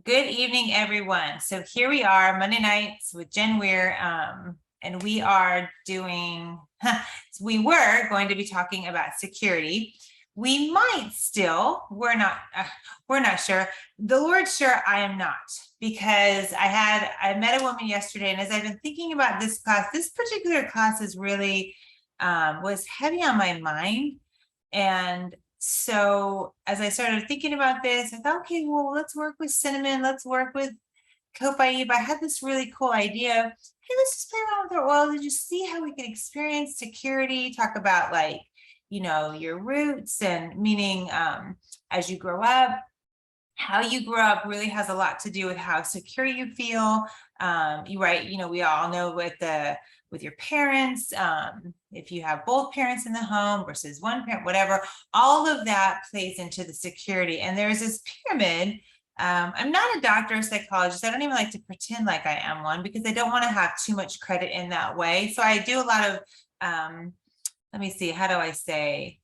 Good evening, everyone. So here we are, Monday nights with Jen Weir, and we are doing, we were going to be talking about security. We might still, we're not sure. The Lord's sure, I am not, because I met a woman yesterday, and as I've been thinking about this class, this particular class is really, was heavy on my mind. And so as I started thinking about this, I thought, okay, well, let's work with cinnamon. Let's work with Copaib. I had this really cool idea. Hey, let's just play around with our oil and just see how we can experience security, talk about your roots and meaning as you grow up. How you grow up really has a lot to do with how secure you feel. We all know with your parents, if you have both parents in the home versus one parent, whatever, all of that plays into the security. And there's this pyramid. I'm not a doctor or psychologist. I don't even like to pretend like I am one because I don't want to have too much credit in that way. So I do a lot of, let me see, how do I say,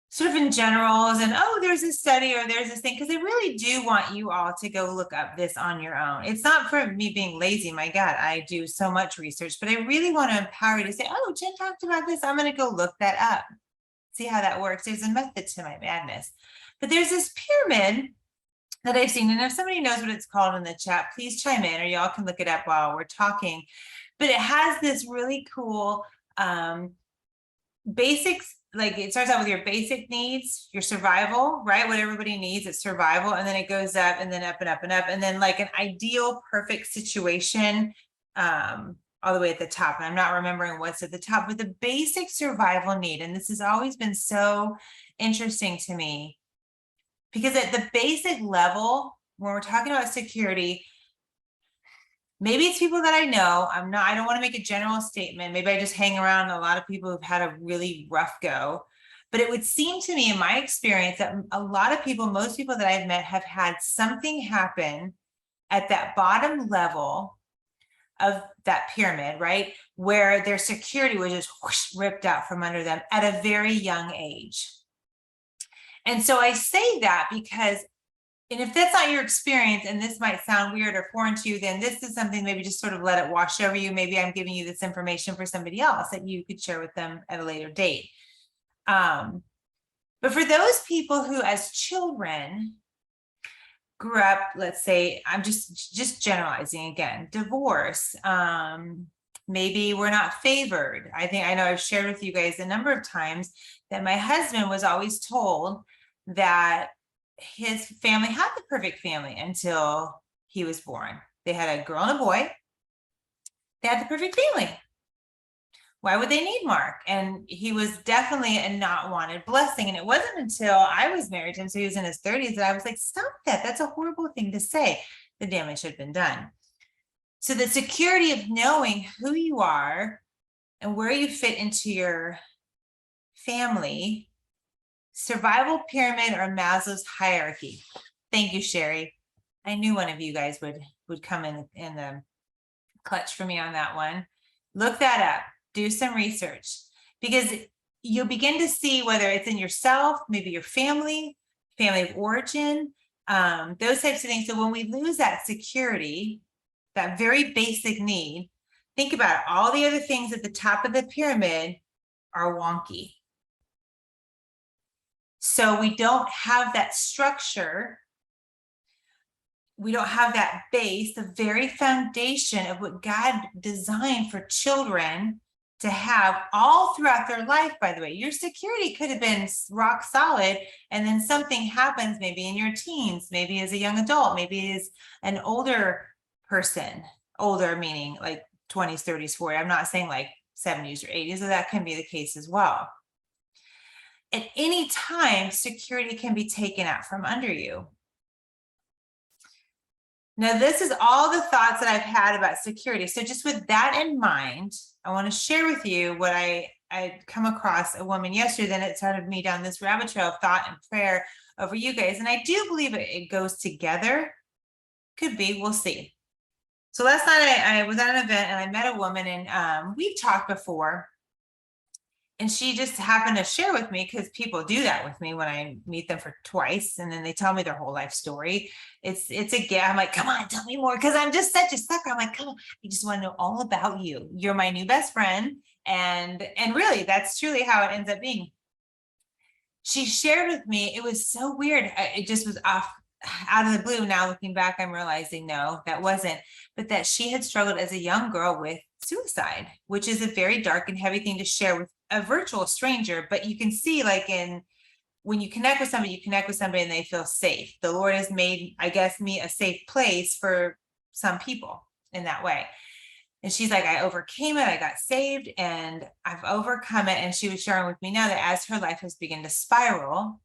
sort of in generals and, oh, there's this study or there's this thing, because I really do want you all to go look up this on your own. It's not for me being lazy. My God, I do so much research, but I really want to empower you to say, oh, Jen talked about this. I'm going to go look that up, see how that works. There's a method to my madness. But there's this pyramid that I've seen, and if somebody knows what it's called in the chat, please chime in, or y'all can look it up while we're talking. But it has this really cool basics. Like it starts out with your basic needs, your survival, right? What everybody needs is survival. And then it goes up and then up and up and up. And then like an ideal perfect situation all the way at the top. And I'm not remembering what's at the top, but the basic survival need. And this has always been so interesting to me because at the basic level, when we're talking about security, maybe it's people that I know. I don't want to make a general statement. Maybe I just hang around a lot of people who've had a really rough go. But it would seem to me in my experience that a lot of people, most people that I've met have had something happen at that bottom level of that pyramid, right? Where their security was just whoosh, ripped out from under them at a very young age. And so I say that because and if that's not your experience, and this might sound weird or foreign to you, then this is something maybe just sort of let it wash over you. Maybe I'm giving you this information for somebody else that you could share with them at a later date. But for those people who as children grew up, let's say, I'm just generalizing again, divorce, maybe we're not favored. I know I've shared with you guys a number of times that my husband was always told that his family had the perfect family until he was born. They had a girl and a boy. They had the perfect family. Why would they need Mark? And he was definitely a not wanted blessing. And it wasn't until I was married to him, so he was in his 30s, that I was like, stop that. That's a horrible thing to say. The damage had been done. So the security of knowing who you are and where you fit into your family, survival pyramid or Maslow's hierarchy. Thank you, Sherry. I knew one of you guys would come in the clutch for me on that one. Look that up. Do some research because you'll begin to see whether it's in yourself, maybe your family of origin, those types of things. So when we lose that security, that very basic need, think about it. All the other things at the top of the pyramid are wonky. So we don't have that structure. We don't have that base, the very foundation of what God designed for children to have all throughout their life. By the way, your security could have been rock solid, and then something happens maybe in your teens, maybe as a young adult, maybe as an older person, older meaning like 20s, 30s, 40s. I'm not saying like 70s or 80s, so that can be the case as well. At any time, security can be taken out from under you. Now, this is all the thoughts that I've had about security. So just with that in mind, I want to share with you what I'd come across a woman yesterday, then it started me down this rabbit trail of thought and prayer over you guys. And I do believe it goes together. Could be, we'll see. So last night I was at an event and I met a woman, and we've talked before. And she just happened to share with me, because people do that with me when I meet them for twice, and then they tell me their whole life story. It's a gift. I'm like, come on, tell me more, because I'm just such a sucker. I'm like, come on, I just want to know all about you. You're my new best friend. And really, that's truly how it ends up being. She shared with me, it was so weird. It just was off out of the blue. Now looking back, I'm realizing no, that wasn't, but that she had struggled as a young girl with suicide, which is a very dark and heavy thing to share with a virtual stranger. But you can see, like, in when you connect with somebody, you connect with somebody and they feel safe. The Lord has made, I guess, me a safe place for some people in that way. And she's like, I overcame it. I got saved and I've overcome it. And she was sharing with me now that as her life has begun to spiral,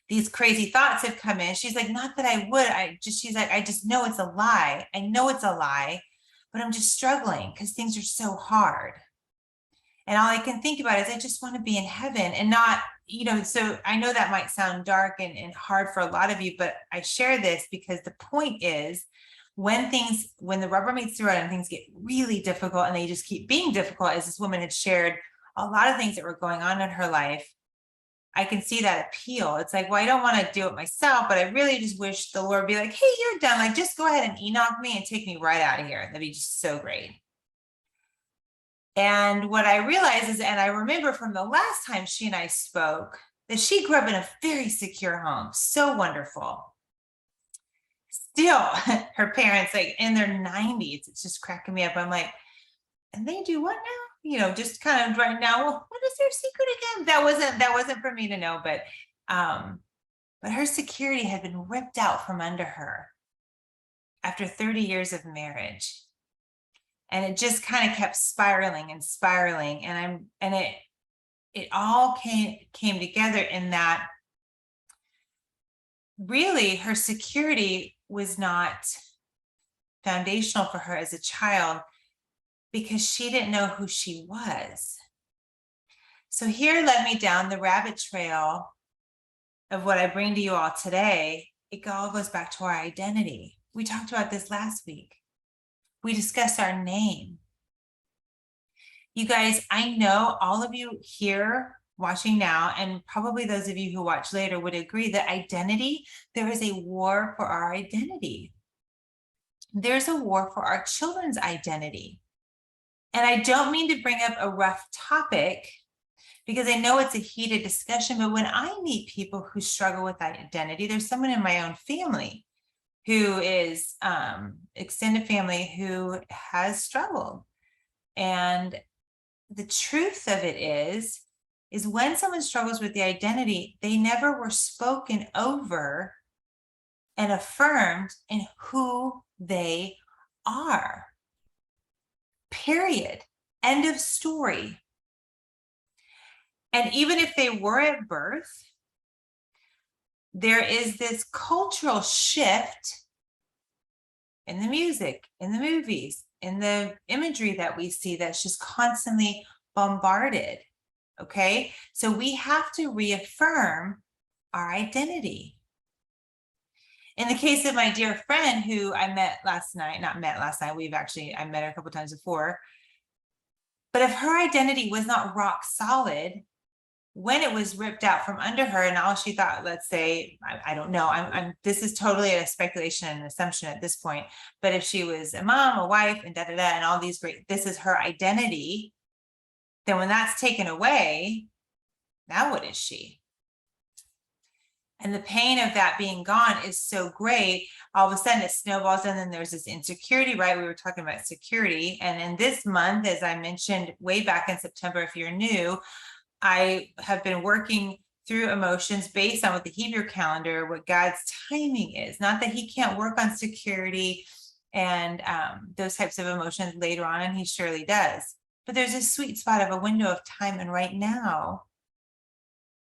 these crazy thoughts have come in. She's like, not that I would, she's like, I just know it's a lie. I know it's a lie, but I'm just struggling because things are so hard. And all I can think about is I just want to be in heaven and not, so I know that might sound dark and hard for a lot of you, but I share this because the point is, when the rubber meets the road and things get really difficult and they just keep being difficult, as this woman had shared a lot of things that were going on in her life, I can see that appeal. It's like, well, I don't want to do it myself, but I really just wish the Lord would be like, hey, you're done. Like, just go ahead and Enoch me and take me right out of here. That'd be just so great. And what I realized is, and I remember from the last time she and I spoke, that she grew up in a very secure home, so wonderful. Still, her parents, like in their 90s, it's just cracking me up. I'm like, and they do what now? Just kind of right now, well, what is their secret again? That wasn't for me to know, but her security had been ripped out from under her after 30 years of marriage. And it just kind of kept spiraling and spiraling. And it all came together in that really her security was not foundational for her as a child, because she didn't know who she was. So here led me down the rabbit trail of what I bring to you all today. It all goes back to our identity. We talked about this last week. We discussed our name. You guys, I know all of you here watching now, and probably those of you who watch later would agree that identity, there is a war for our identity. There's a war for our children's identity. And I don't mean to bring up a rough topic, because I know it's a heated discussion, but when I meet people who struggle with identity, there's someone in my own family who is extended family who has struggled. And the truth of it is when someone struggles with the identity, they never were spoken over and affirmed in who they are. Period. End of story. And even if they were at birth, there is this cultural shift in the music, in the movies, in the imagery that we see that's just constantly bombarded. Okay, so we have to reaffirm our identity. In the case of my dear friend who I met last night, I met her a couple of times before, but if her identity was not rock solid, when it was ripped out from under her and all she thought, let's say, I don't know, this is totally a speculation and an assumption at this point, but if she was a mom, a wife, and and all these this is her identity, then when that's taken away, now what is she? And the pain of that being gone is so great. All of a sudden it snowballs, and then there's this insecurity, right? We were talking about security. And in this month, as I mentioned way back in September, if you're new, I have been working through emotions based on what the Hebrew calendar, what God's timing is. Not that he can't work on security and those types of emotions later on, and he surely does. But there's a sweet spot of a window of time, and right now,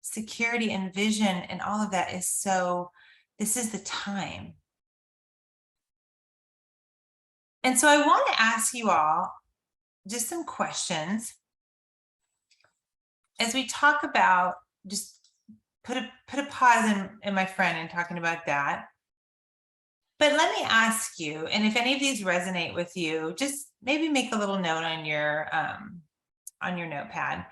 security and vision and all of that is so, this is the time. And so I want to ask you all just some questions as we talk about, just put a pause in my friend and talking about that. But let me ask you, and if any of these resonate with you, just maybe make a little note on your notepad.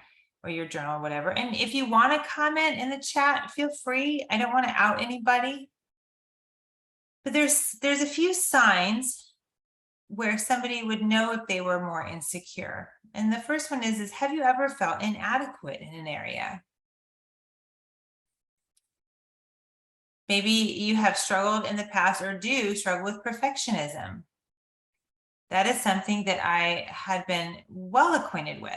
or your journal or whatever. And if you want to comment in the chat, feel free. I don't want to out anybody. But there's a few signs where somebody would know if they were more insecure. And the first one is have you ever felt inadequate in an area? Maybe you have struggled in the past or do struggle with perfectionism. That is something that I had been well acquainted with.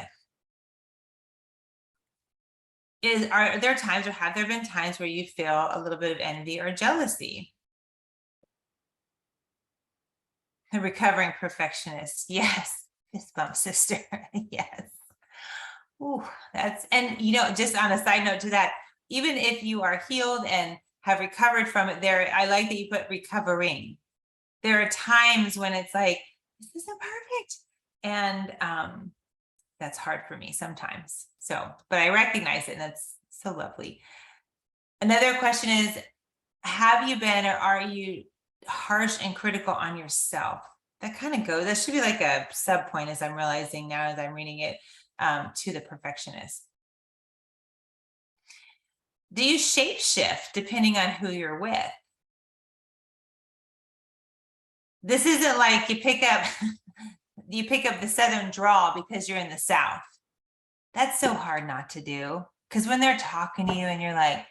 Are there times, or have there been times where you feel a little bit of envy or jealousy? A recovering perfectionist. Yes. Fist bump, sister. Yes. Ooh, and just on a side note to that, even if you are healed and have recovered from it, I like that you put recovering. There are times when it's like, this isn't perfect. And that's hard for me sometimes. But I recognize it, and that's so lovely. Another question is, have you been, or are you harsh and critical on yourself? That should be like a sub point, as I'm realizing now as I'm reading it, to the perfectionist. Do you shape shift depending on who you're with? This isn't like you pick up the Southern drawl because you're in the South. That's so hard not to do, because when they're talking to you and you're like,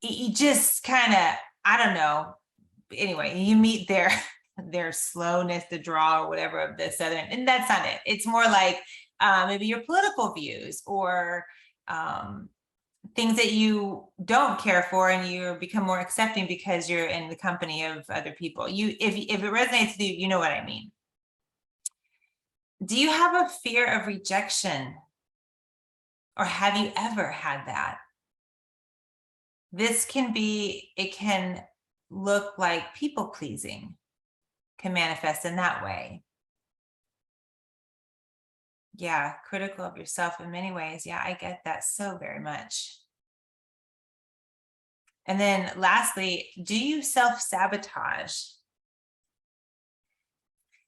you just kind of, I don't know. Anyway, you meet their slowness, the draw or whatever of the Southern, and that's not it. It's more like maybe your political views, or things that you don't care for, and you become more accepting because you're in the company of other people. If it resonates with you, you know what I mean. Do you have a fear of rejection, or have you ever had that? It can look like people pleasing, can manifest in that way. Yeah, critical of yourself in many ways. Yeah, I get that so very much. And then lastly, do you self-sabotage?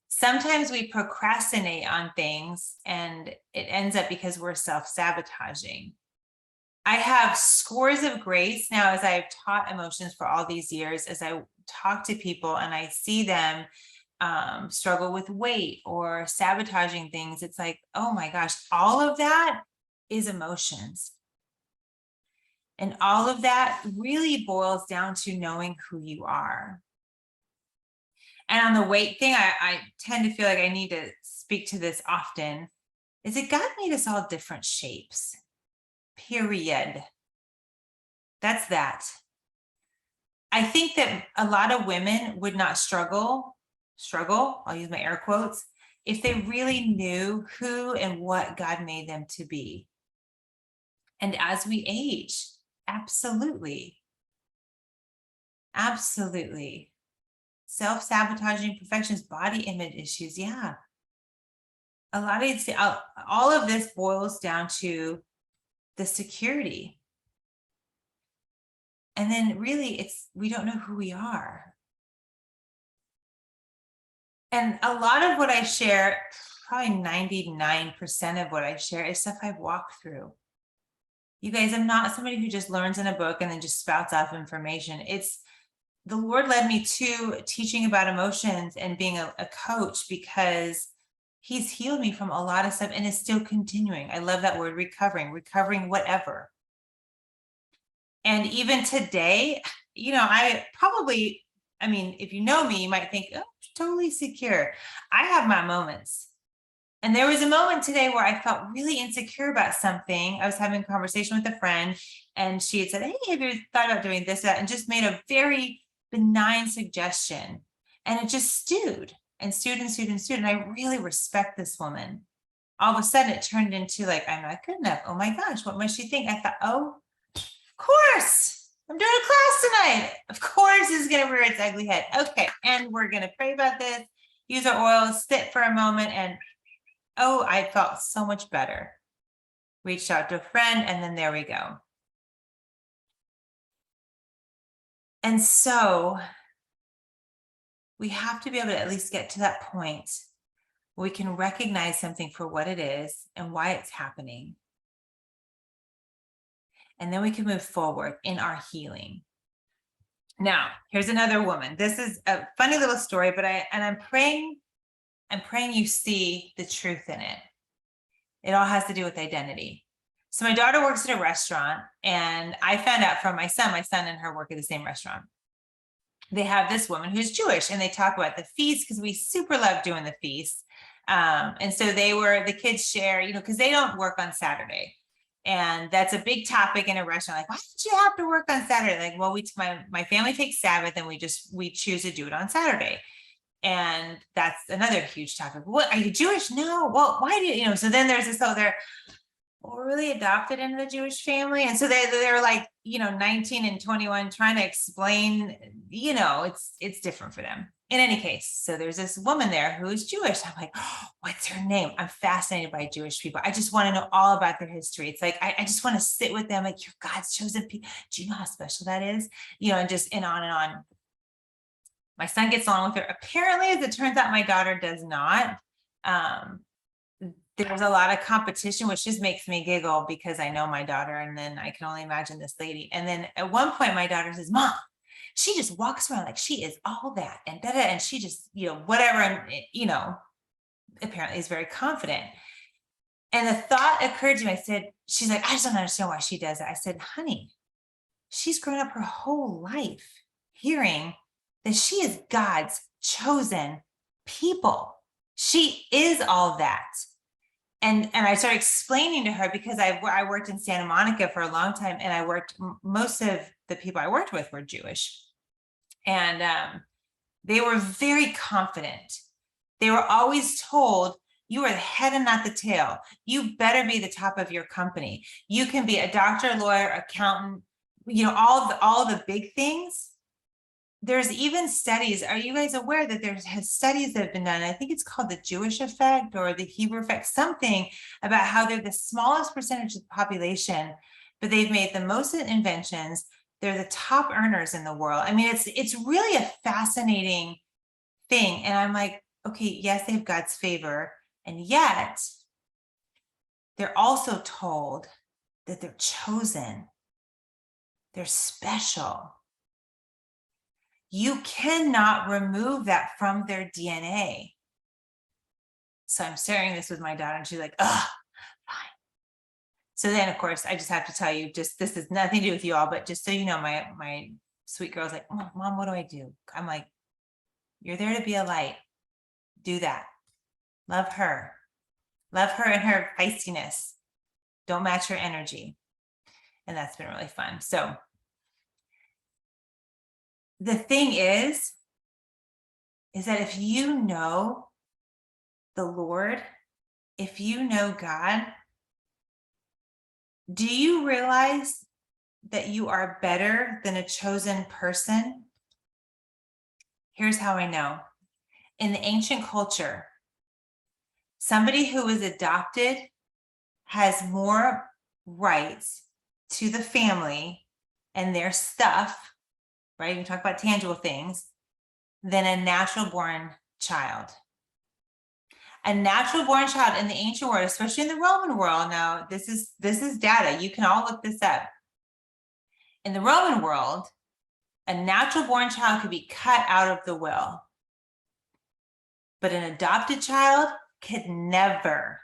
Sometimes we procrastinate on things, and it ends up because we're self-sabotaging. I have scores of grace now, as I've taught emotions for all these years, as I talk to people and I see them struggle with weight or sabotaging things. It's like, oh my gosh, all of that is emotions. And all of that really boils down to knowing who you are. And on the weight thing, I tend to feel like I need to speak to this often, is that God made us all different shapes, period. That's that. I think that a lot of women would not struggle, I'll use my air quotes, if they really knew who and what God made them to be. And as we age, absolutely. Self-sabotaging, perfectionist, body image issues. Yeah. All of this boils down to the security. And then really we don't know who we are. And a lot of what I share, probably 99% of what I share, is stuff I've walked through. You guys, I'm not somebody who just learns in a book and then just spouts off information. The Lord led me to teaching about emotions and being a coach, because He's healed me from a lot of stuff and is still continuing. I love that word, recovering whatever. And even today, if you know me, you might think, oh, totally secure. I have my moments. And there was a moment today where I felt really insecure about something. I was having a conversation with a friend, and she had said, hey, have you thought about doing this, that, and just made a very benign suggestion. And it just stewed. And I really respect this woman. All of a sudden it turned into like, I'm not good enough. Oh my gosh, what must she think? I thought, oh, of course, I'm doing a class tonight. Of course it's going to rear its ugly head. Okay, and we're going to pray about this, use our oil, sit for a moment, and oh, I felt so much better. Reached out to a friend, and then there we go. And so we have to be able to at least get to that point where we can recognize something for what it is and why it's happening. and then we can move forward in our healing. Now, here's another woman. This is a funny little story, but I'm praying you see the truth in it. It all has to do with identity. So my daughter works at a restaurant, and I found out from my son and her work at the same restaurant. They have this woman who's Jewish, and they talk about the feast because we super love doing the feast. And so the kids share, because they don't work on Saturday. And that's a big topic in a restaurant. Like, why did you have to work on Saturday? Like, well, my family takes Sabbath, and we choose to do it on Saturday. And that's another huge topic. What, are you Jewish? No. Well, why do you, so then there's this other, we're really adopted into the Jewish family. And so they're like, 19 and 21 trying to explain, it's different for them. In any case, so there's this woman there who's Jewish. I'm like, oh, what's her name? I'm fascinated by Jewish people. I just want to know all about their history. It's like, I just want to sit with them. Like, you're God's chosen people. Do you know how special that is? And on and on. My son gets along with her. Apparently, as it turns out, my daughter does not. There's a lot of competition, which just makes me giggle because I know my daughter, and then I can only imagine this lady. And then at one point, my daughter says, Mom, she just walks around like she is all that and da-da, and she just, whatever. And, apparently is very confident. And the thought occurred to me, she's like, I just don't understand why she does it. I said, honey, she's grown up her whole life hearing that she is God's chosen people. She is all that. And I started explaining to her, because I worked in Santa Monica for a long time, and most of the people I worked with were Jewish. And they were very confident. They were always told, you are the head and not the tail. You better be the top of your company. You can be a doctor, lawyer, accountant, all the big things. There's even studies. Are you guys aware that there's studies that have been done? I think it's called the Jewish effect or the Hebrew effect, something about how they're the smallest percentage of the population, but they've made the most inventions. They're the top earners in the world. I mean, it's really a fascinating thing. And I'm like, okay, yes, they have God's favor. And yet they're also told that they're chosen. They're special. You cannot remove that from their DNA. So I'm sharing this with my daughter, and she's like, oh, fine. So then, of course, I just have to tell you, this has nothing to do with you all, but just so you know, my sweet girl's like, oh, Mom, what do I do? I'm like, you're there to be a light. Do that. Love her. Love her and her feistiness. Don't match her energy. And that's been really fun. So the thing is that if you know the Lord, if you know God, do you realize that you are better than a chosen person? Here's how I know. In the ancient culture, somebody who is adopted has more rights to the family and their stuff, right? We talk about tangible things, than a natural born child. A natural born child in the ancient world, especially in the Roman world. Now, this is data. You can all look this up. In the Roman world, a natural born child could be cut out of the will. But an adopted child could never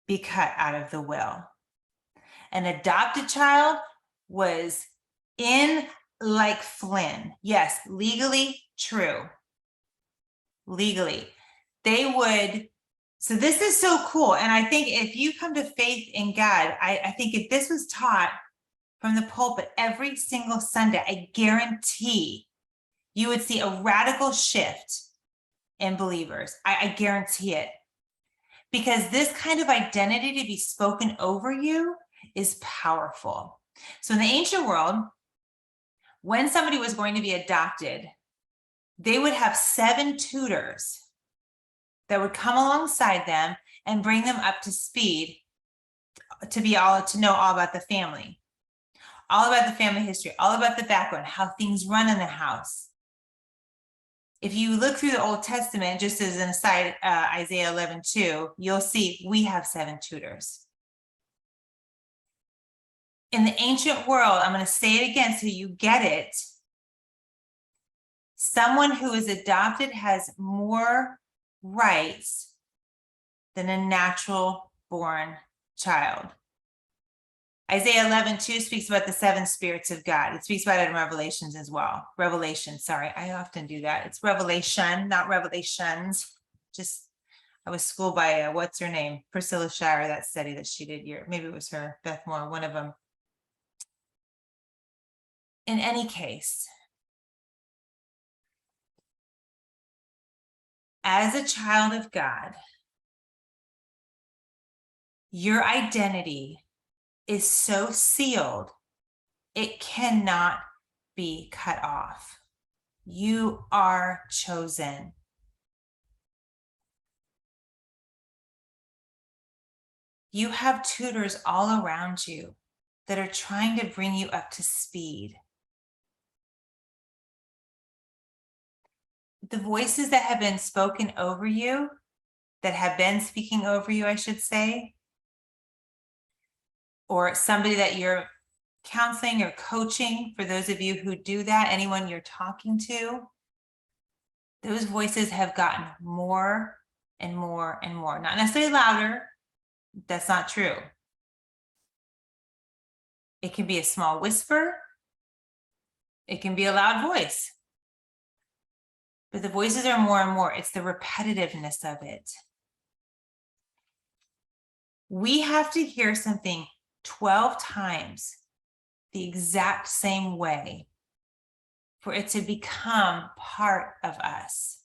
be cut out of the will. An adopted child was in like Flynn. Yes, legally true. Legally. They would. So this is so cool. And I think if you come to faith in God, I think if this was taught from the pulpit every single Sunday, I guarantee you would see a radical shift in believers. I guarantee it. Because this kind of identity to be spoken over you is powerful. So in the ancient world, when somebody was going to be adopted, they would have 7 tutors that would come alongside them and bring them up to speed to know all about the family, all about the family history, all about the background, how things run in the house. If you look through the Old Testament, just as an aside, Isaiah 11:2, you'll see we have 7 tutors. In the ancient world, I'm going to say it again so you get it. Someone who is adopted has more rights than a natural born child. Isaiah 11:2 speaks about the seven spirits of God. It speaks about it in Revelations as well. Revelation, sorry, I often do that. It's Revelation, not Revelations. Just, I was schooled by, what's her name? Priscilla Shire, that study that she did here. Maybe it was her, Beth Moore, one of them. In any case, as a child of God, your identity is so sealed, it cannot be cut off. You are chosen. You have tutors all around you that are trying to bring you up to speed. The voices that have been spoken over you, that have been speaking over you, I should say, or somebody that you're counseling or coaching, for those of you who do that, anyone you're talking to, those voices have gotten more and more and more. Not necessarily louder. That's not true. It can be a small whisper. It can be a loud voice. But the voices are more and more. It's the repetitiveness of it. We have to hear something 12 times the exact same way for it to become part of us.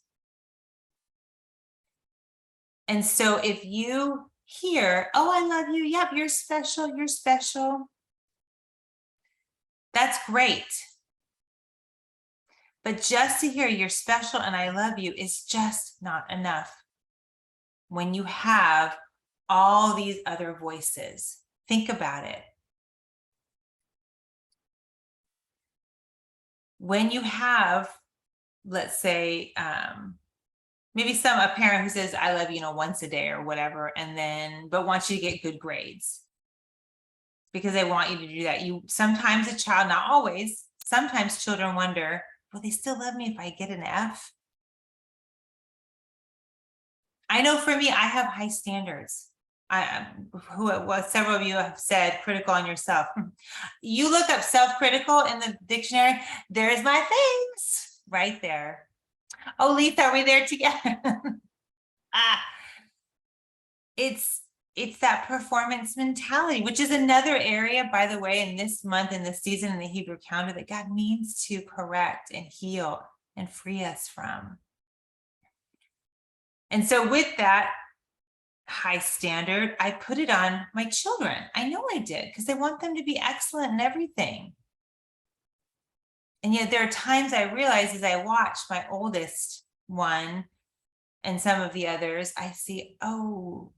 And so if you hear, oh, I love you. Yep, you're special. You're special. That's great. But just to hear you're special and I love you is just not enough when you have all these other voices. Think about it. When you have, let's say, maybe a parent who says, I love you, once a day or whatever, and then, but wants you to get good grades because they want you to do that. Sometimes a child, not always, sometimes children wonder, will they still love me if I get an F? I know for me, I have high standards. Several of you have said critical on yourself. You look up self-critical in the dictionary, there's my things right there. Oh, Lisa, are we there together? It's that performance mentality, which is another area, by the way, in this month, in this season, in the Hebrew calendar, that God means to correct and heal and free us from. And so with that high standard, I put it on my children. I know I did, because I want them to be excellent in everything. And yet there are times I realize as I watch my oldest one and some of the others, I see, oh,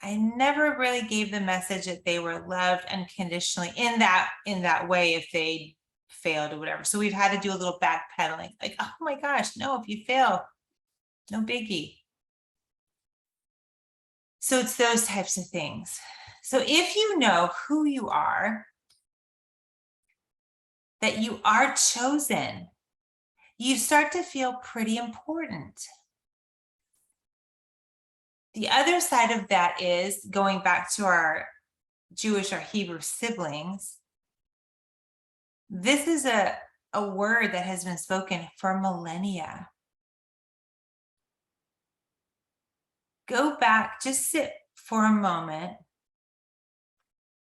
I never really gave the message that they were loved unconditionally in that way if they failed or whatever. So we've had to do a little backpedaling, like, oh my gosh, no, if you fail, no biggie. So it's those types of things. So if you know who you are, that you are chosen, you start to feel pretty important. The other side of that is, going back to our Jewish or Hebrew siblings, this is a word that has been spoken for millennia. Go back, just sit for a moment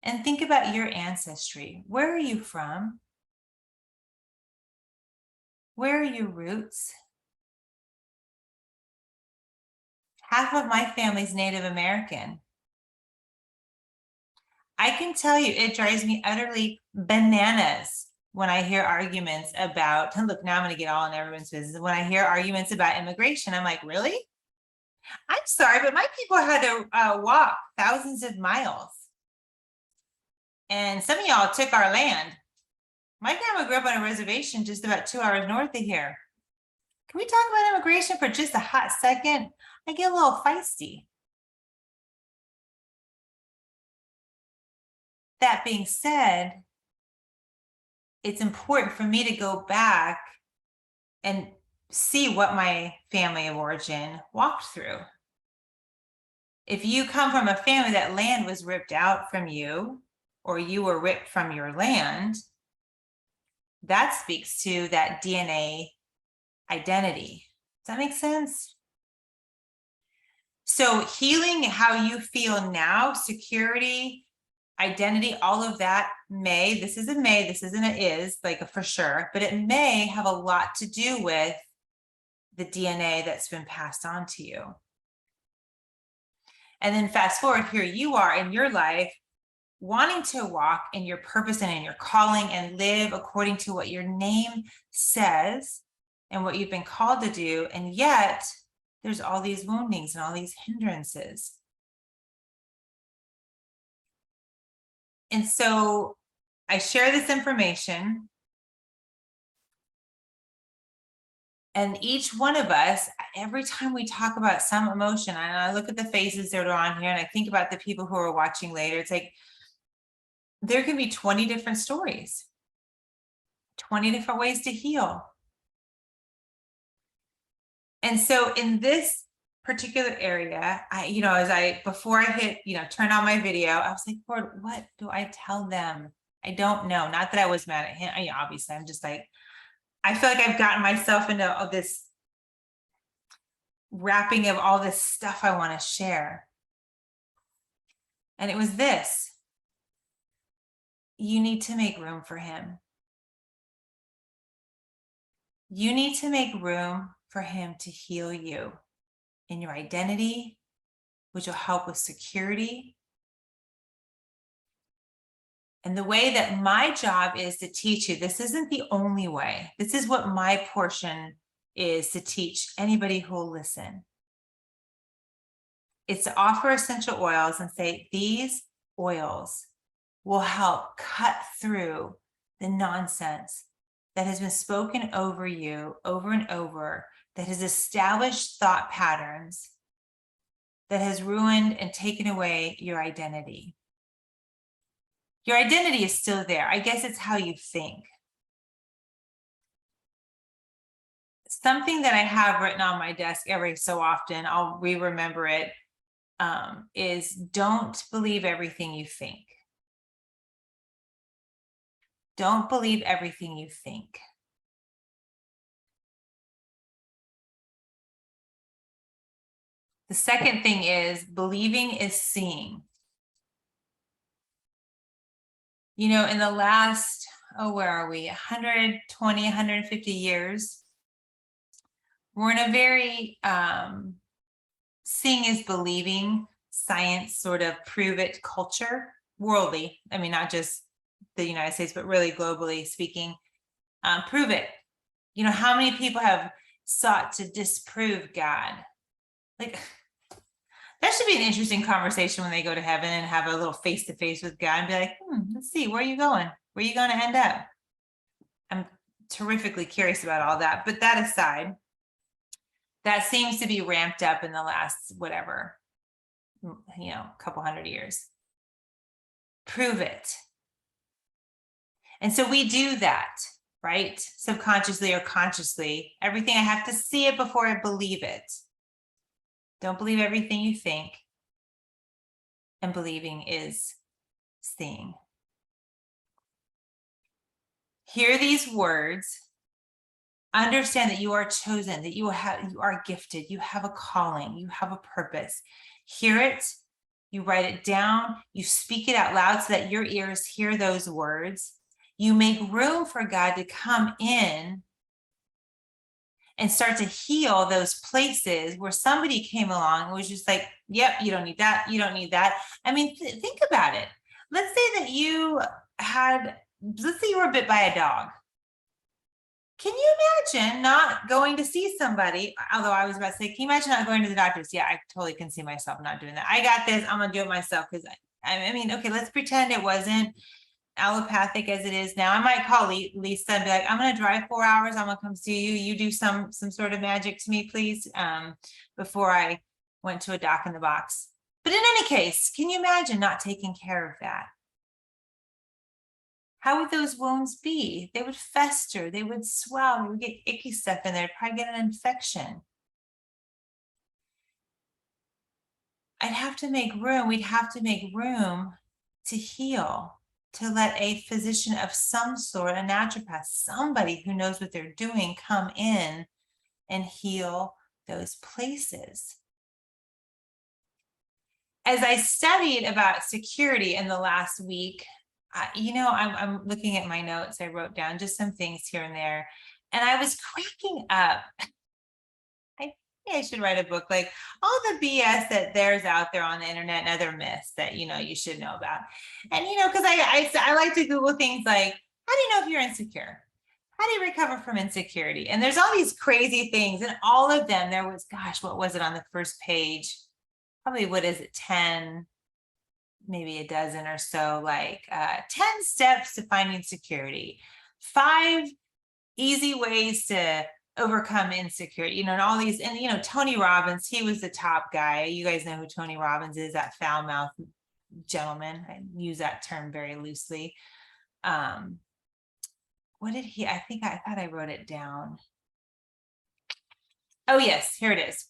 and think about your ancestry. Where are you from? Where are your roots? Half of my family's Native American. I can tell you, it drives me utterly bananas when I hear arguments about, look, now I'm going to get all in everyone's business. When I hear arguments about immigration, I'm like, really? I'm sorry, but my people had to walk thousands of miles. And some of y'all took our land. My grandma grew up on a reservation just about 2 hours north of here. Can we talk about immigration for just a hot second? I get a little feisty. that being said, it's important for me to go back and see what my family of origin walked through. If you come from a family that land was ripped out from you, or you were ripped from your land, that speaks to that DNA identity. Does that make sense? So healing how you feel now, security, identity, all of that may, this is a may, this isn't a is, like a for sure, but it may have a lot to do with the DNA that's been passed on to you. And then fast forward, here you are in your life, wanting to walk in your purpose and in your calling and live according to what your name says and what you've been called to do. And yet there's all these woundings and all these hindrances. And so I share this information, and each one of us, every time we talk about some emotion, and I look at the faces that are on here and I think about the people who are watching later, it's like, there can be 20 different stories, 20 different ways to heal. And so in this particular area, before I hit, turn on my video, I was like, Lord, what do I tell them? I don't know. Not that I was mad at him. Obviously, I'm just like, I feel like I've gotten myself into all this wrapping of all this stuff I want to share. And it was this: you need to make room for him. You need to make room for him to heal you in your identity, which will help with security. And the way that my job is to teach you, this isn't the only way. This is what my portion is to teach anybody who will listen. It's to offer essential oils and say, these oils will help cut through the nonsense that has been spoken over you over and over, that has established thought patterns, that has ruined and taken away your identity. Your identity is still there. I guess it's how you think. Something that I have written on my desk every so often, I'll remember it, is don't believe everything you think. Don't believe everything you think. The second thing is believing is seeing. In the last, where are we? 120, 150 years, we're in a very seeing is believing, science sort of prove it culture, worldly. I mean, not just the United States, but really globally speaking, prove it. How many people have sought to disprove God? Like, that should be an interesting conversation when they go to heaven and have a little face-to-face with God and be like, let's see, where are you going? Where are you going to end up? I'm terrifically curious about all that. But that aside, that seems to be ramped up in the last, couple hundred years. Prove it. And so we do that, right? Subconsciously or consciously. Everything, I have to see it before I believe it. Don't believe everything you think. And believing is seeing. Hear these words. Understand that you are chosen, that you are gifted, you have a calling, you have a purpose. Hear it, you write it down, you speak it out loud so that your ears hear those words. You make room for God to come in and start to heal those places where somebody came along and was just like, yep, you don't need that, you don't need that. I mean, think about it. Let's say that let's say you were bit by a dog. Can you imagine not going to see somebody? Although I was about to say, can you imagine not going to the doctors? Yeah, I totally can see myself not doing that. I got this, I'm gonna do it myself. Because okay, let's pretend it wasn't allopathic as it is now. I might call Lisa and be like, I'm gonna drive 4 hours, I'm gonna come see you. You do some sort of magic to me, please, before I went to a doc in the box. But in any case, can you imagine not taking care of that? how would those wounds be? They would fester, they would swell, they would get icky stuff in there, probably get an infection. I'd have to make room, we'd have to make room to heal, to let a physician of some sort, a naturopath, somebody who knows what they're doing, come in and heal those places. As I studied about security in the last week, I'm looking at my notes. I wrote down just some things here and there, and I was cracking up. I think I should write a book, like all the BS that there's out there on the internet and other myths that you should know about. And because I like to Google things like, how do you know if you're insecure? How do you recover from insecurity? And there's all these crazy things, and all of them, there was, gosh, what was it on the first page? Probably, what is it, 10, maybe a dozen or so, like 10 steps to finding security, 5 easy ways to overcome insecurity, and all these, and Tony Robbins, he was the top guy. You guys know who Tony Robbins is, that foul mouth gentleman. I use that term very loosely. What did he, I thought I wrote it down. Oh yes, here it is.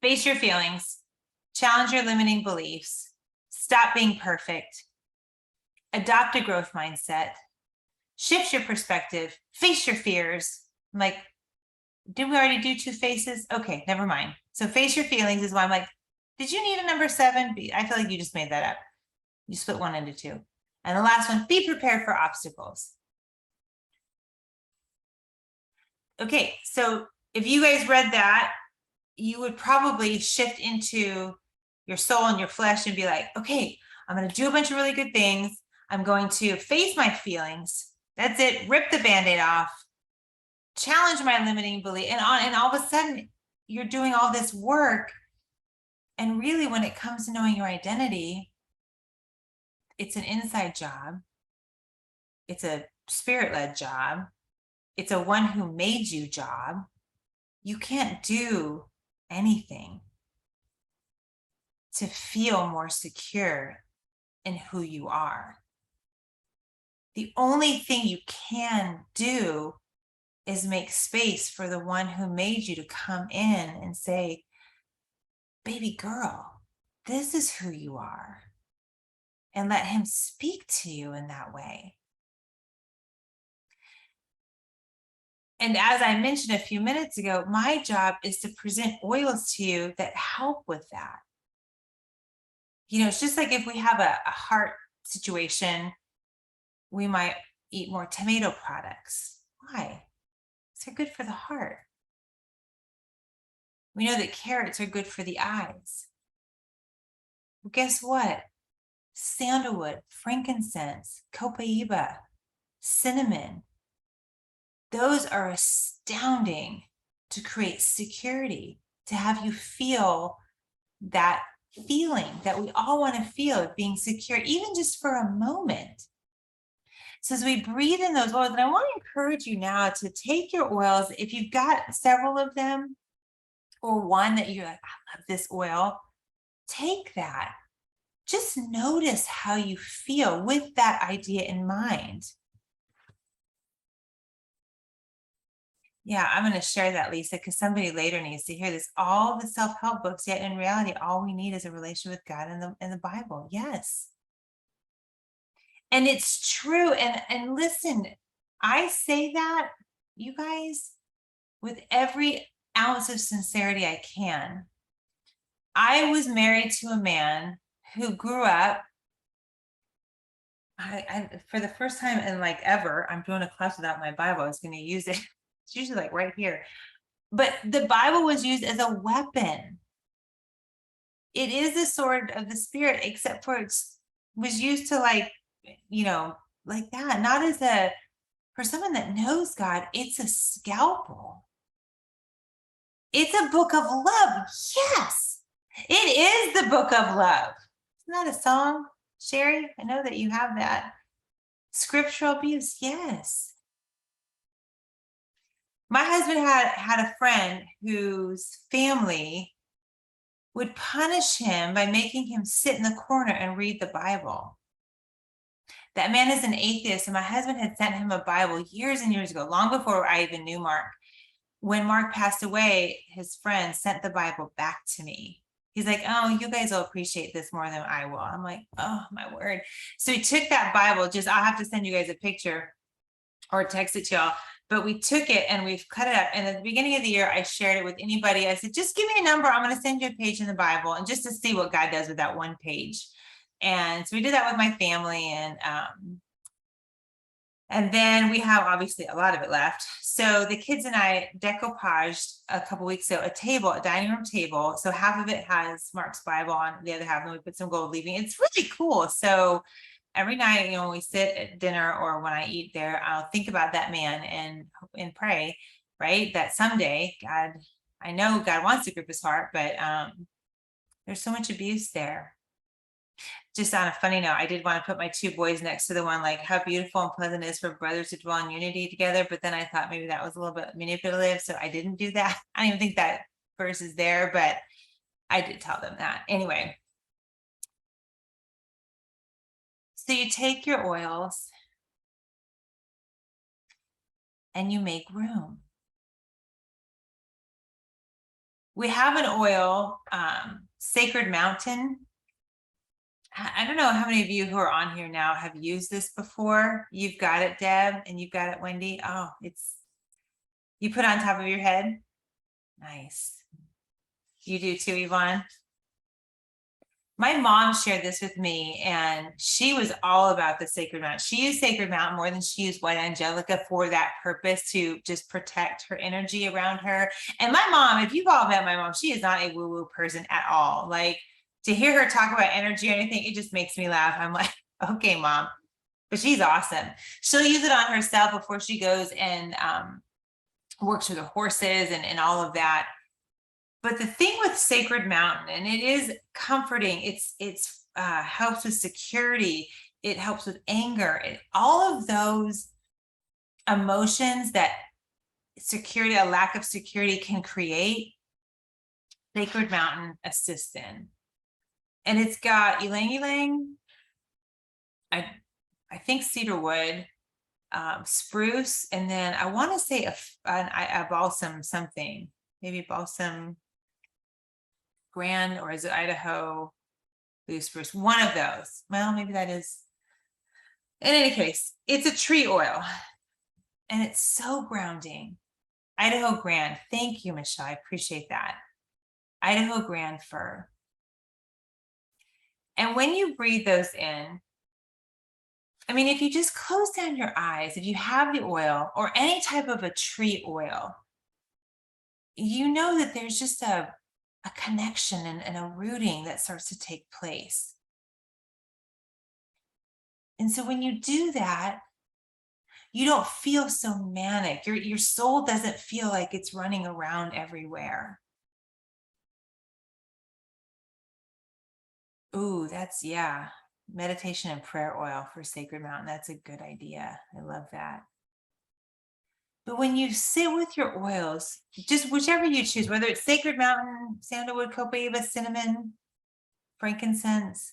Face your feelings, challenge your limiting beliefs, stop being perfect, adopt a growth mindset, shift your perspective, face your fears. I'm like, did we already do 2 faces? Okay, never mind. So face your feelings is why I'm like, did you need a number 7? I feel like you just made that up. You split 1 into 2. And the last one, be prepared for obstacles. Okay, so if you guys read that, you would probably shift into your soul and your flesh and be like, okay, I'm going to do a bunch of really good things. I'm going to face my feelings. That's it. Rip the Band-Aid off, challenge my limiting belief, and all of a sudden you're doing all this work. And really, when it comes to knowing your identity, it's an inside job. It's a spirit-led job. It's a one who made you job. You can't do anything to feel more secure in who you are. The only thing you can do is make space for the one who made you to come in and say, baby girl, this is who you are. And let him speak to you in that way. And as I mentioned a few minutes ago, my job is to present oils to you that help with that. It's just like if we have a heart situation, we might eat more tomato products. Why? Because they're good for the heart. We know that carrots are good for the eyes. Well, guess what? Sandalwood, frankincense, copaiba, cinnamon, those are astounding to create security, to have you feel that feeling that we all want to feel of being secure, even just for a moment. So as we breathe in those oils, and I want to encourage you now to take your oils, if you've got several of them, or one that you're like, I love this oil, take that. Just notice how you feel with that idea in mind. Yeah, I'm going to share that, Lisa, because somebody later needs to hear this. All the self-help books, yet in reality, all we need is a relationship with God and the Bible. Yes. And it's true. And listen, I say that, you guys, with every ounce of sincerity I can. I was married to a man who grew up, for the first time in like ever, I'm doing a class without my Bible. I was going to use it. It's usually like right here. But the Bible was used as a weapon. It is the sword of the Spirit, except for it was used to like that. Not as for someone that knows God, it's a scalpel. It's a book of love. Yes, it is the book of love. Isn't that a song, Sherry? I know that you have that. Scriptural abuse, yes. My husband had a friend whose family would punish him by making him sit in the corner and read the Bible. That man is an atheist, and my husband had sent him a Bible years and years ago, long before I even knew Mark. When Mark passed away, his friend sent the Bible back to me. He's like, oh, you guys will appreciate this more than I will. I'm like, oh, my word. So he took that Bible, I'll have to send you guys a picture or text it to y'all. But we took it and we've cut it up. And at the beginning of the year, I shared it with anybody. I said, just give me a number. I'm going to send you a page in the Bible, and just to see what God does with that one page. And so we did that with my family. And then we have obviously a lot of it left. So the kids and I decoupaged a couple weeks ago a dining room table. So half of it has Mark's Bible on, the other half, and we put some gold leaving. It's really cool. So every night, when we sit at dinner or when I eat there, I'll think about that man and pray, right? That someday God, I know God wants to grip his heart, but there's so much abuse there. Just on a funny note, I did want to put my two boys next to the one, like, how beautiful and pleasant it is for brothers to dwell in unity together. But then I thought maybe that was a little bit manipulative, so I didn't do that. I don't even think that verse is there, but I did tell them that. Anyway, so you take your oils and you make room. We have an oil, Sacred Mountain. I don't know how many of you who are on here now have used this before. You've got it, Deb, and you've got it, Wendy. Oh, you put it on top of your head. Nice. You do too, Yvonne. My mom shared this with me, and she was all about the Sacred Mountain. She used Sacred Mountain more than she used White Angelica for that purpose, to just protect her energy around her. And my mom, if you've all met my mom, she is not a woo-woo person at all. Like, to hear her talk about energy or anything, it just makes me laugh. I'm like, okay, Mom. But she's awesome. She'll use it on herself before she goes and works with the horses and all of that. But the thing with Sacred Mountain, and it is comforting, it's helps with security, it helps with anger, all of those emotions that security, a lack of security can create, Sacred Mountain assists in. And it's got ylang ylang, I think cedarwood, spruce, and then I want to say a balsam something, maybe balsam grand, or is it Idaho blue spruce? One of those. Well, maybe that is. In any case, it's a tree oil, and it's so grounding. Idaho Grand. Thank you, Michelle. I appreciate that. Idaho Grand fir. And when you breathe those in, I mean, if you just close down your eyes, if you have the oil or any type of a tree oil, you know that there's just a connection and a rooting that starts to take place. And so when you do that, you don't feel so manic. Your soul doesn't feel like it's running around everywhere. Ooh, that's, yeah. Meditation and prayer oil for Sacred Mountain. That's a good idea. I love that. But when you sit with your oils, just whichever you choose, whether it's Sacred Mountain, sandalwood, copaiba, cinnamon, frankincense,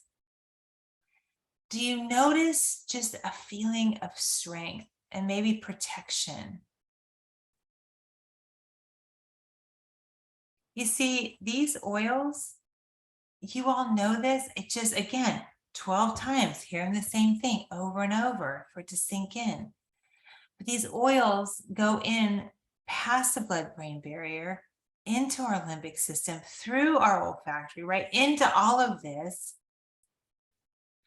do you notice just a feeling of strength and maybe protection? You see, these oils, you all know this. It just, again, 12 times hearing the same thing over and over for it to sink in. But these oils go in past the blood-brain barrier, into our limbic system, through our olfactory, right into all of this,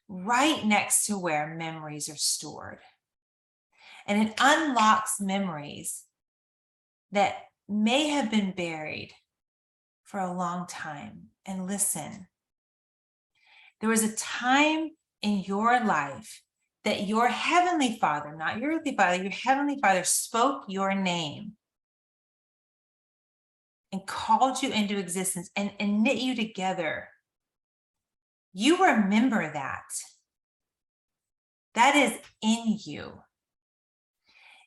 right next to where memories are stored. And it unlocks memories that may have been buried for a long time. And listen, there was a time in your life that your heavenly Father, not your earthly father, your heavenly Father spoke your name and called you into existence and knit you together. You remember that. That is in you.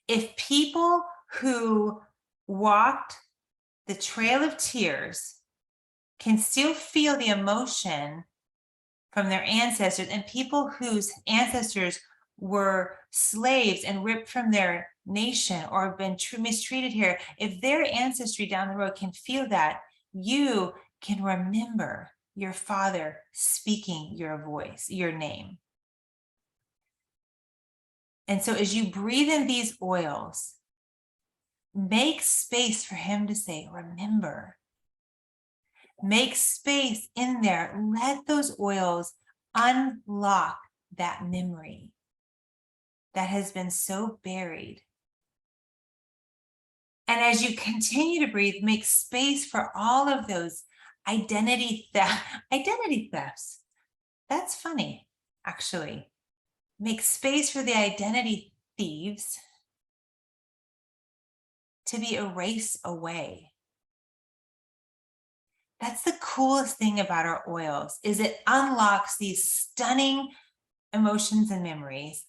If people who walked the trail of tears can still feel the emotion from their ancestors, and people whose ancestors were slaves and ripped from their nation or have been mistreated here, if their ancestry down the road can feel that, you can remember your father speaking your voice, your name. And so as you breathe in these oils, make space for him to say, remember. Make space in there. Let those oils unlock that memory that has been so buried. And as you continue to breathe, make space for all of those identity thefts. That's funny, actually. Make space for the identity thieves to be erased away. That's the coolest thing about our oils, is it unlocks these stunning emotions and memories.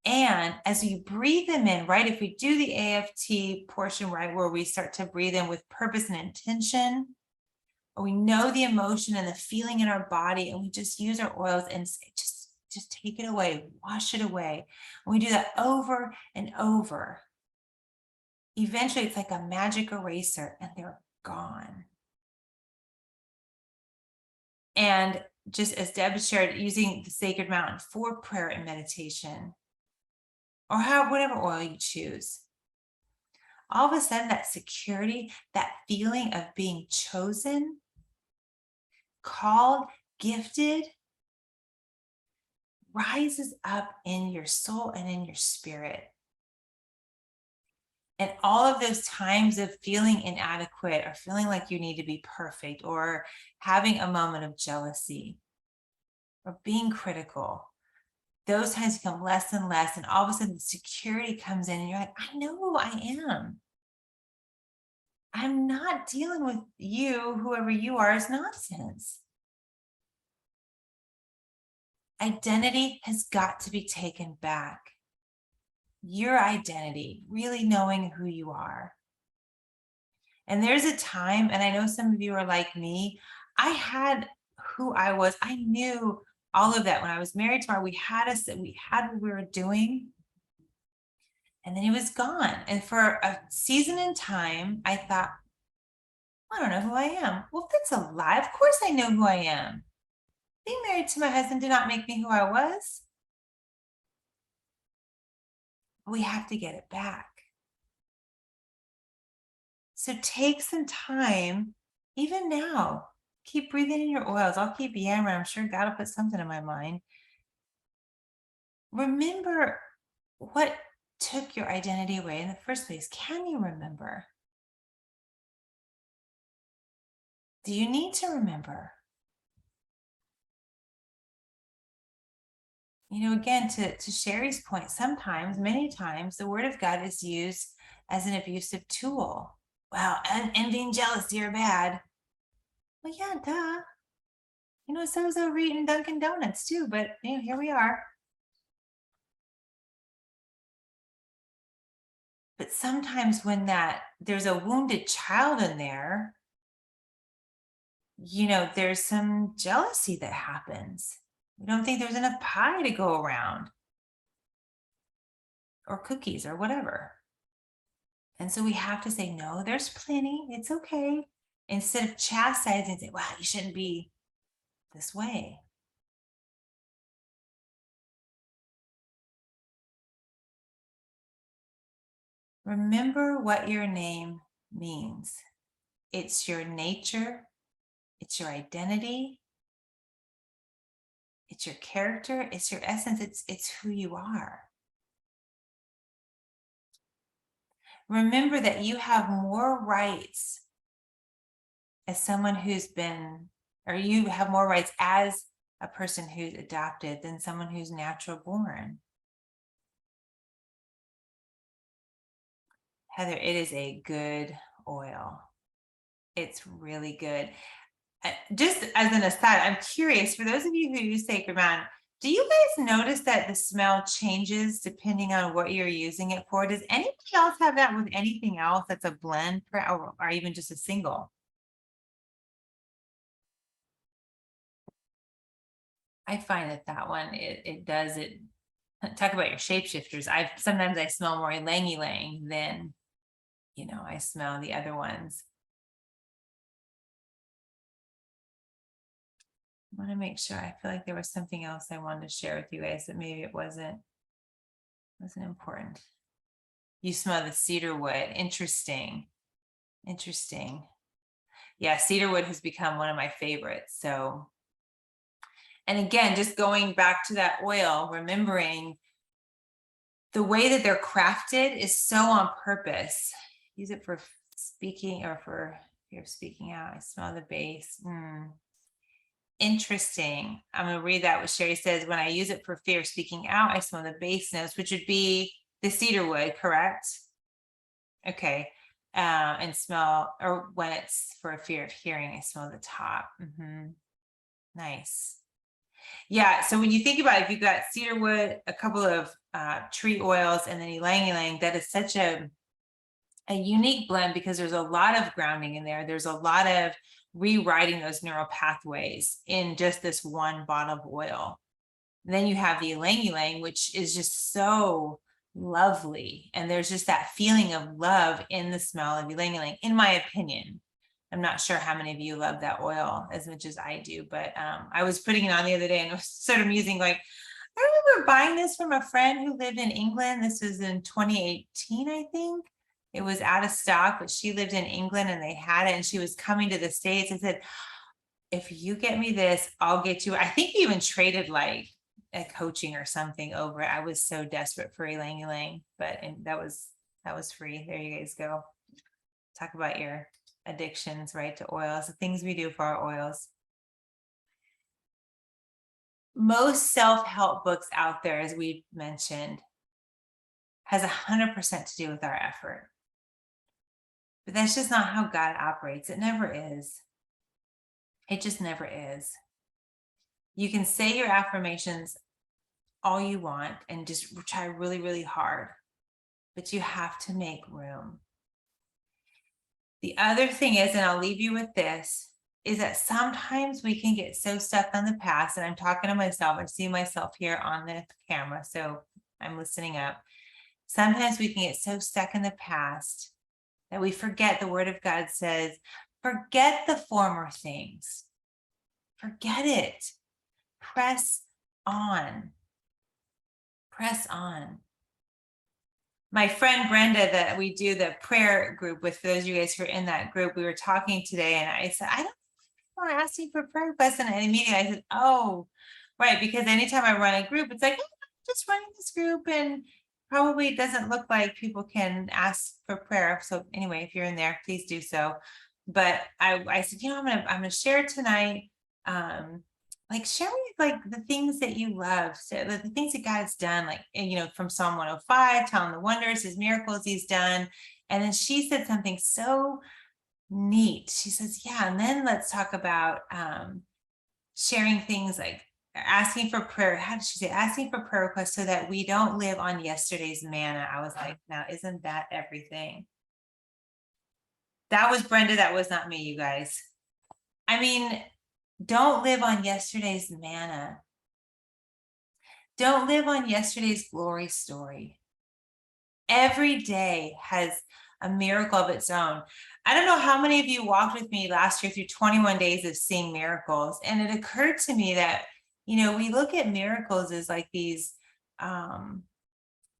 And as you breathe them in, right, if we do the AFT portion, right, where we start to breathe in with purpose and intention, or we know the emotion and the feeling in our body, and we just use our oils and say, just take it away, wash it away. And we do that over and over. Eventually, it's like a magic eraser, and they're gone. And just as Deb shared, using the Sacred Mountain for prayer and meditation, or whatever oil you choose, all of a sudden that security, that feeling of being chosen, called, gifted, rises up in your soul and in your spirit. And all of those times of feeling inadequate or feeling like you need to be perfect or having a moment of jealousy or being critical, those times become less and less. And all of a sudden the security comes in and you're like, I know who I am. I'm not dealing with you, whoever you are, is nonsense. Identity has got to be taken back. Your identity, really knowing who you are. And there's a time, and I know some of you are like me, I had who I was. I knew all of that when I was married to her. We had what we were doing, and then he was gone. And for a season in time, I thought, I don't know who I am. Well, if that's a lie, of course I know who I am. Being married to my husband did not make me who I was. We have to get it back. So take some time, even now, keep breathing in your oils. I'll keep yammering. I'm sure God will put something in my mind. Remember what took your identity away in the first place. Can you remember? Do you need to remember? You know, again, to Sherry's point, sometimes, many times, the word of God is used as an abusive tool. Well, envy and jealousy are bad. Well, yeah, duh. You know, so's over eating Dunkin' Donuts too, but you know, here we are. But sometimes when there's a wounded child in there, you know, there's some jealousy that happens. We don't think there's enough pie to go around, or cookies or whatever. And so we have to say, no, there's plenty. It's okay. Instead of chastising and say, wow, you shouldn't be this way. Remember what your name means. It's your nature. It's your identity. It's your character. It's your essence. It's who you are. Remember that you have more rights as someone who's been, or you have more rights as a person who's adopted than someone who's natural born. Heather, it is a good oil. It's really good. Just as an aside, I'm curious, for those of you who use Sacred Mountain, do you guys notice that the smell changes depending on what you're using it for? Does anybody else have that with anything else that's a blend or even just a single? I find that one, it does it. talk about your shapeshifters. Sometimes I smell more ylang-ylang than, I smell the other ones. I want to make sure. I feel like there was something else I wanted to share with you guys that maybe it wasn't important. You smell the cedar wood. Interesting. Yeah, cedar wood has become one of my favorites. So, and again, just going back to that oil, remembering the way that they're crafted is so on purpose. Use it for speaking or for fear of speaking out. I smell the base. Interesting. I'm going to read that what Sherry says. When I use it for fear of speaking out, I smell the base notes, which would be the cedar wood, correct? Okay. And smell, or when it's for a fear of hearing, I smell the top. Nice. Yeah. So when you think about it, if you've got cedar wood, a couple of tree oils, and then ylang-ylang, that is such a unique blend because there's a lot of grounding in there. There's a lot of rewriting those neural pathways in just this one bottle of oil. And then you have the ylang-ylang, which is just so lovely. And there's just that feeling of love in the smell of ylang-ylang, in my opinion. I'm not sure how many of you love that oil as much as I do, but I was putting it on the other day and it was sort of amusing. Like, I remember buying this from a friend who lived in England. This was in 2018, I think. It was out of stock, but she lived in England and they had it, and she was coming to the States and said, if you get me this, I'll get you. I think we even traded like a coaching or something over it. I was so desperate for ylang-ylang, but that was free. There you guys go. Talk about your addictions, right, to oils, the things we do for our oils. Most self-help books out there, as we mentioned, has 100% to do with our effort. But that's just not how God operates. It never is. It just never is. You can say your affirmations all you want and just try really, really hard, but you have to make room. The other thing is, and I'll leave you with this, is that sometimes we can get so stuck on the past, and I'm talking to myself, I see myself here on the camera, so I'm listening up. Sometimes we can get so stuck in the past that we forget the word of God says, forget the former things. Forget it. Press on. Press on. My friend Brenda, that we do the prayer group with, for those of you guys who are in that group, we were talking today and I said, I don't want to ask you for prayer requests. And immediately I said, oh, right. Because anytime I run a group, it's like, oh, I'm just running this group and probably it doesn't look like people can ask for prayer. So anyway, if you're in there, please do so. But I said, I'm gonna share tonight. Like share like the things that you love, so the things that God's done, like, from Psalm 105, telling the wonders, his miracles he's done. And then she said something so neat. She says, yeah, and then let's talk about sharing things like asking for prayer. How did she say? Asking for prayer requests so that we don't live on yesterday's manna. I was like, now isn't that everything? That was Brenda. That was not me, you guys. I mean, don't live on yesterday's manna. Don't live on yesterday's glory story. Every day has a miracle of its own. I don't know how many of you walked with me last year through 21 days of seeing miracles. And it occurred to me that, we look at miracles as like these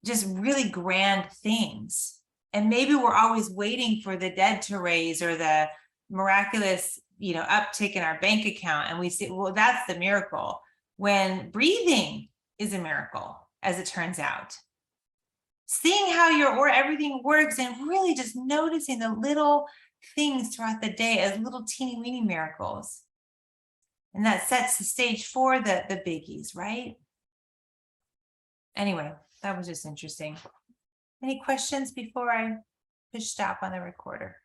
just really grand things. And maybe we're always waiting for the dead to raise or the miraculous, uptick in our bank account. And we say, well, that's the miracle. When breathing is a miracle, as it turns out. Seeing how everything works and really just noticing the little things throughout the day as little teeny weeny miracles. And that sets the stage for the biggies, right? Anyway, that was just interesting. Any questions before I push stop on the recorder?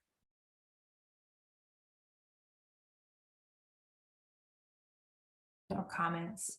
No comments.